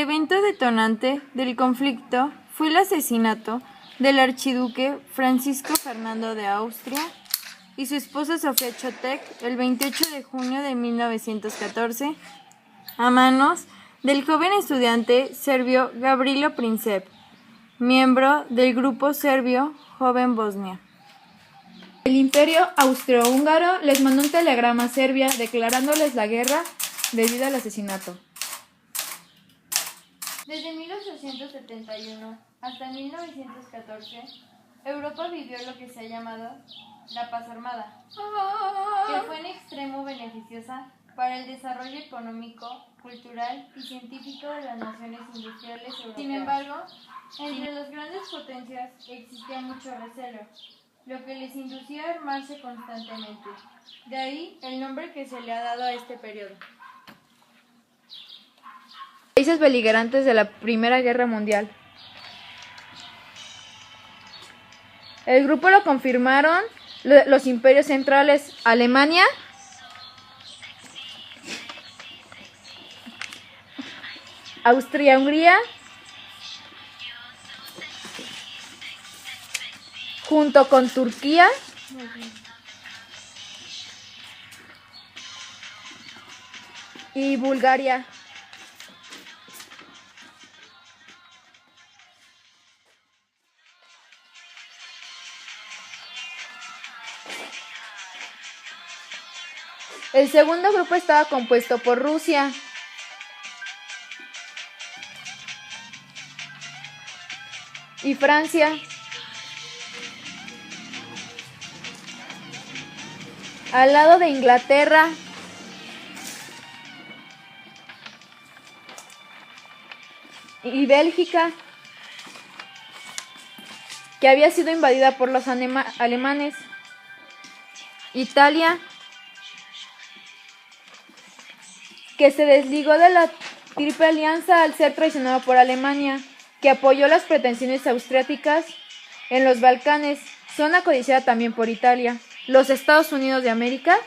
evento detonante del conflicto fue el asesinato del archiduque Francisco Fernando de Austria y su esposa Sofía Chotek el 28 de junio de 1914 a manos del joven estudiante serbio Gavrilo Princip, miembro del grupo serbio Joven Bosnia. El Imperio Austrohúngaro les mandó un telegrama a Serbia declarándoles la guerra debido al asesinato. Desde 1871 hasta 1914, Europa vivió lo que se ha llamado la paz armada, que fue en extremo beneficiosa para el desarrollo económico, cultural y científico de las naciones industriales europeas. Sin embargo, entre las grandes potencias existía mucho recelo, lo que les inducía a armarse constantemente. De ahí el nombre que se le ha dado a este periodo. Países beligerantes de la Primera Guerra Mundial. El grupo lo conformaron los imperios centrales Alemania, Austria-Hungría, junto con Turquía, y Bulgaria. El segundo grupo estaba compuesto por Rusia, y Francia, al lado de Inglaterra, y Bélgica, que había sido invadida por los alemanes, Italia, que se desligó de la Triple Alianza al ser traicionado por Alemania, que apoyó las pretensiones austriacas en los Balcanes, zona codiciada también por Italia, los Estados Unidos de América,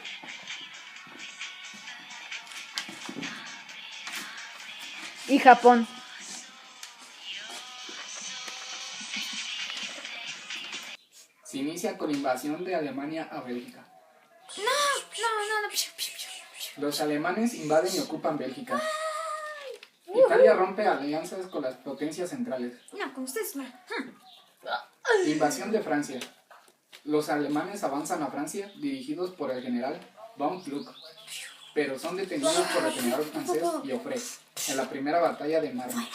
y Japón. Se inicia con la invasión de Alemania a Bélgica. No. Los alemanes invaden y ocupan Bélgica. Italia rompe alianzas con las potencias centrales. No, con ustedes no. Invasión de Francia. Los alemanes avanzan a Francia dirigidos por el general von Kluck, pero son detenidos por el general francés Joffre en la primera batalla de Marne.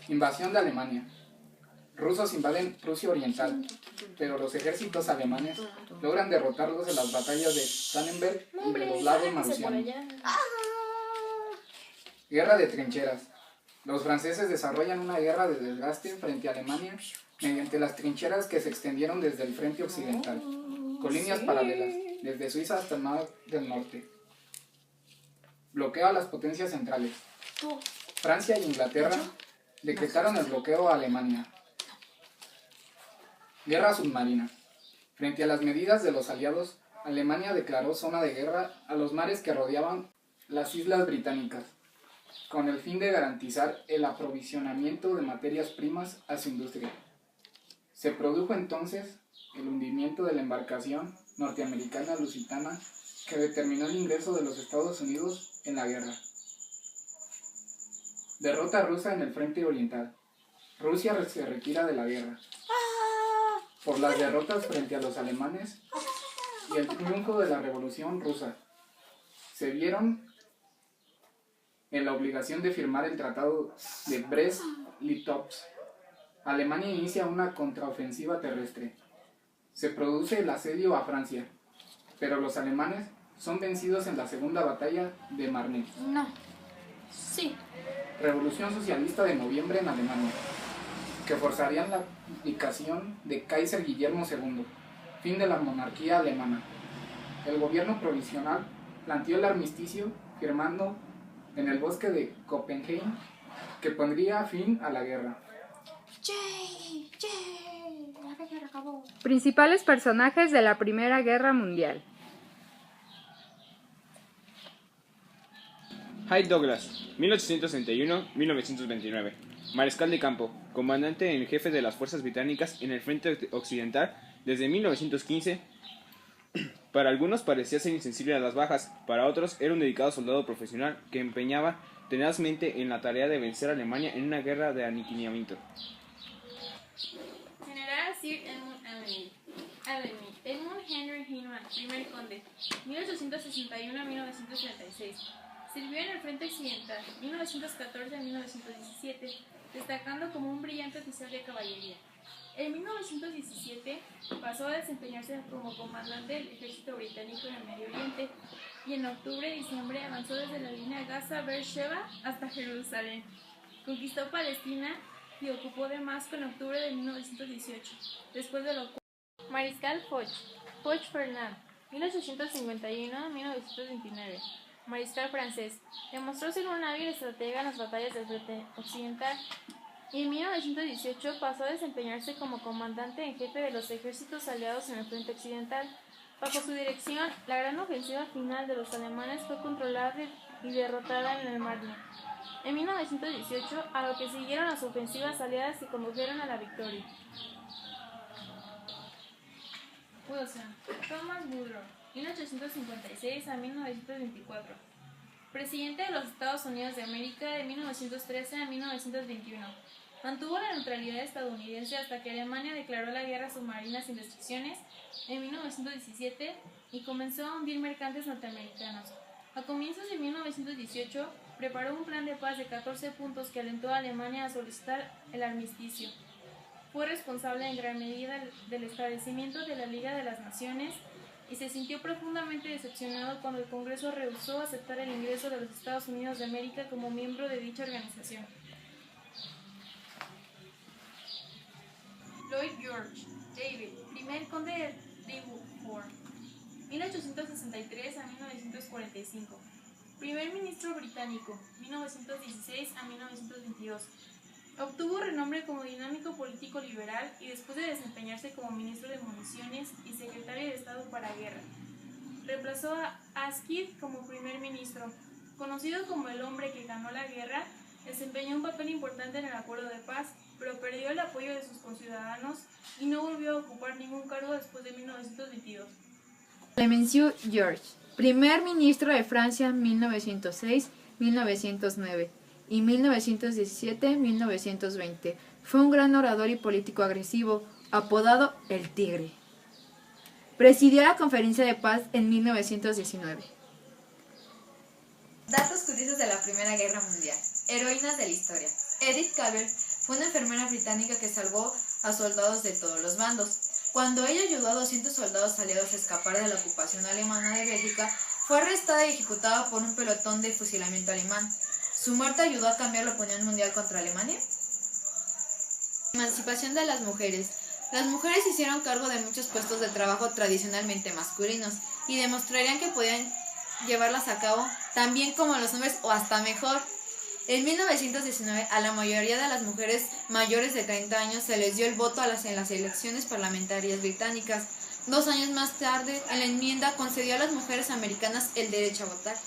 Invasión de Alemania. Rusos invaden Prusia Oriental, pero los ejércitos alemanes logran derrotarlos en las batallas de Tannenberg y de los lagos Malusiano. Guerra de trincheras. Los franceses desarrollan una guerra de desgaste frente a Alemania mediante las trincheras que se extendieron desde el frente occidental, con líneas paralelas, desde Suiza hasta el Mar del Norte. Bloqueo a las potencias centrales. Francia e Inglaterra decretaron el bloqueo a Alemania. Guerra submarina. Frente a las medidas de los aliados, Alemania declaró zona de guerra a los mares que rodeaban las islas británicas, con el fin de garantizar el aprovisionamiento de materias primas a su industria. Se produjo entonces el hundimiento de la embarcación norteamericana Lusitania, que determinó el ingreso de los Estados Unidos en la guerra. Derrota rusa en el frente oriental. Rusia se retira de la guerra por las derrotas frente a los alemanes y el triunfo de la Revolución Rusa. Se vieron en la obligación de firmar el Tratado de Brest-Litovsk. Alemania inicia una contraofensiva terrestre. Se produce el asedio a Francia, pero los alemanes son vencidos en la segunda batalla de Marne. No. Sí. Revolución socialista de noviembre en Alemania, que forzarían la abdicación de Kaiser Guillermo II, fin de la monarquía alemana. El gobierno provisional planteó el armisticio firmando en el bosque de Copenhague, que pondría fin a la guerra. La guerra acabó. Principales personajes de la Primera Guerra Mundial. Hyde Douglas, 1861-1929. Mariscal de campo, comandante en jefe de las fuerzas británicas en el frente occidental desde 1915. Para algunos parecía ser insensible a las bajas, para otros era un dedicado soldado profesional que empeñaba tenazmente en la tarea de vencer a Alemania en una guerra de aniquilamiento. General Sir Edmund Henry Hinman, primer conde, 1861-1936. Sirvió en el frente occidental, 1914-1917, destacando como un brillante oficial de caballería. En 1917 pasó a desempeñarse como comandante del ejército británico en el Medio Oriente y en octubre-diciembre avanzó desde la línea Gaza-Beersheba hasta Jerusalén. Conquistó Palestina y ocupó Damasco en octubre de 1918, después de lo cual... Mariscal Foch Fernand, 1851-1929. Mariscal francés, demostró ser un hábil estratega en las batallas del frente occidental y en 1918 pasó a desempeñarse como comandante en jefe de los ejércitos aliados en el frente occidental. Bajo su dirección, la gran ofensiva final de los alemanes fue controlada y derrotada en el Marne en 1918, a lo que siguieron las ofensivas aliadas que condujeron a la victoria. Wilson, Thomas Woodrow, 1856 a 1924. Presidente de los Estados Unidos de América de 1913 a 1921. Mantuvo la neutralidad estadounidense hasta que Alemania declaró la guerra submarina sin restricciones en 1917 y comenzó a hundir mercantes norteamericanos. A comienzos de 1918, preparó un plan de paz de 14 puntos que alentó a Alemania a solicitar el armisticio. Fue responsable en gran medida del establecimiento de la Liga de las Naciones y se sintió profundamente decepcionado cuando el Congreso rehusó aceptar el ingreso de los Estados Unidos de América como miembro de dicha organización. Lloyd George David, primer conde de Beaufort, 1863 a 1945. Primer ministro británico, 1916 a 1922. Obtuvo renombre como dinámico político liberal y después de desempeñarse como ministro de municiones y secretario de Estado para Guerra. Reemplazó a Asquith como primer ministro. Conocido como el hombre que ganó la guerra, desempeñó un papel importante en el acuerdo de paz, pero perdió el apoyo de sus conciudadanos y no volvió a ocupar ningún cargo después de 1922. Clemenceau George, primer ministro de Francia 1906-1909 y 1917-1920. Fue un gran orador y político agresivo, apodado El Tigre. Presidió la Conferencia de Paz en 1919. Datos curiosos de la Primera Guerra Mundial. Heroínas de la historia. Edith Cavell fue una enfermera británica que salvó a soldados de todos los bandos. Cuando ella ayudó a 200 soldados aliados a escapar de la ocupación alemana de Bélgica, fue arrestada y ejecutada por un pelotón de fusilamiento alemán. ¿Su muerte ayudó a cambiar la opinión mundial contra Alemania? Emancipación de las mujeres. Las mujeres hicieron cargo de muchos puestos de trabajo tradicionalmente masculinos y demostrarían que podían llevarlas a cabo tan bien como los hombres o hasta mejor. En 1919, a la mayoría de las mujeres mayores de 30 años se les dio el voto en las elecciones parlamentarias británicas. 2 años más tarde, en la enmienda concedió a las mujeres americanas el derecho a votar.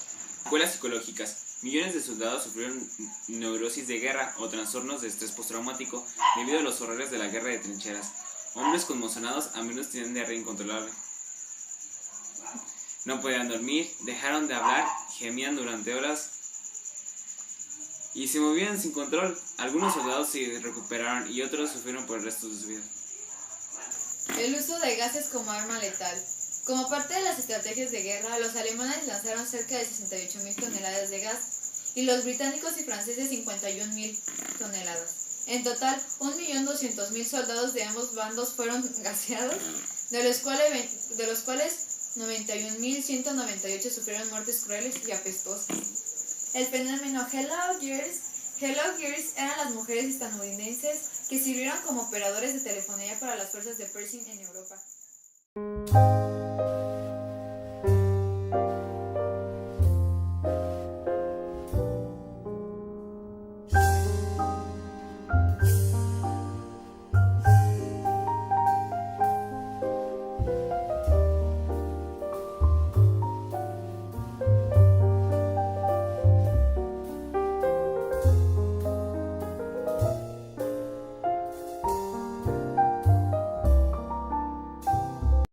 Secuelas psicológicas. Millones de soldados sufrieron neurosis de guerra o trastornos de estrés postraumático debido a los horrores de la guerra de trincheras. Hombres conmocionados a menudo tenían diarrea incontrolable. No podían dormir, dejaron de hablar, gemían durante horas y se movían sin control. Algunos soldados se recuperaron y otros sufrieron por el resto de su vida. El uso de gases como arma letal. Como parte de las estrategias de guerra, los alemanes lanzaron cerca de 68.000 toneladas de gas y los británicos y franceses 51.000 toneladas. En total, 1.200.000 soldados de ambos bandos fueron gaseados, de los cuales 91.198 sufrieron muertes crueles y apestosas. El fenómeno Hello Girls eran las mujeres estadounidenses que sirvieron como operadores de telefonía para las fuerzas de Pershing en Europa.